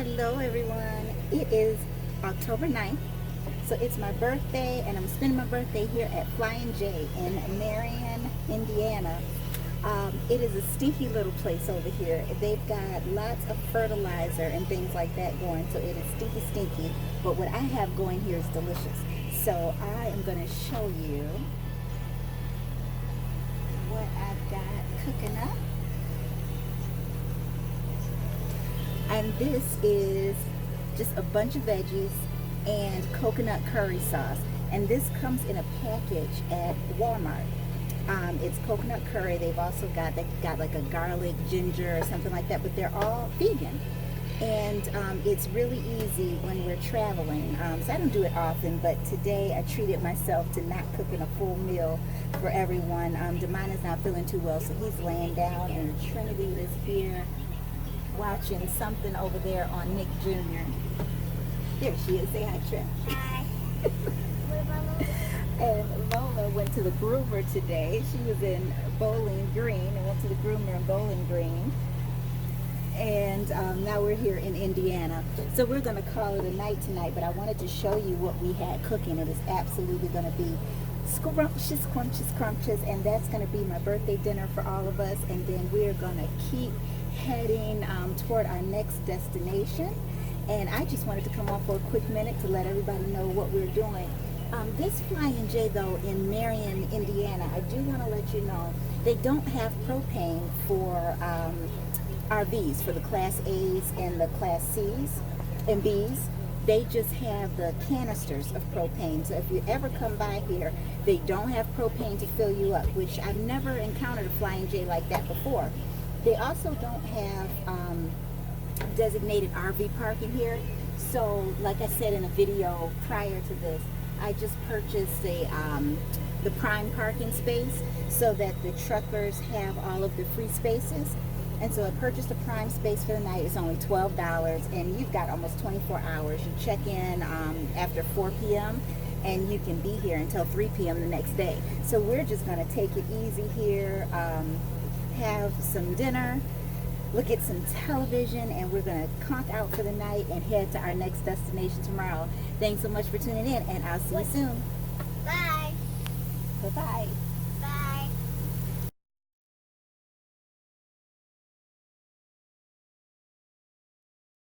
Hello everyone, it is October 9th, so it's my birthday and I'm spending my birthday here at Flying J in Marion, Indiana. It is a stinky little place over here. They've got lots of fertilizer and things like that going, so it is stinky, but what I have going here is delicious. So I am going to show you what I've got cooking up. And this is just a bunch of veggies and coconut curry sauce. And this comes in a package at Walmart. It's coconut curry. They've got like a garlic, ginger, or something like that, but they're all vegan. And it's really easy when we're traveling. So I don't do it often, but today I treated myself to not cooking a full meal for everyone. Demond is not feeling too well, so he's laying down, and Trinity is here watching something over there on Nick Jr. There she is. Say hi, Trin. Hi. And Lola went to the groomer today. She was in Bowling Green and went to the groomer in Bowling Green. And now we're here in Indiana. So we're going to call it a night tonight, but I wanted to show you what we had cooking. It is absolutely going to be scrumptious, and that's going to be my birthday dinner for all of us. And then we're going to keep heading toward our next destination. And I just wanted to come on for a quick minute to let everybody know what we're doing. This Flying J, though, in Marion, Indiana, I do want to let you know they don't have propane for RVs, for the Class A's and the Class C's and B's. They just have the canisters of propane. So if you ever come by here, they don't have propane to fill you up, which I've never encountered a Flying J like that before. They also don't have designated RV parking here. So like I said in a video prior to this, I just purchased the prime parking space so that the truckers have all of the free spaces. And so I purchased a prime space for the night. It's only $12, and you've got almost 24 hours. You check in after 4 p.m. and you can be here until 3 p.m. the next day. So we're just going to take it easy here, have some dinner, look at some television, and we're going to conk out for the night and head to our next destination tomorrow. Thanks so much for tuning in, and I'll see you soon. Bye. Bye-bye.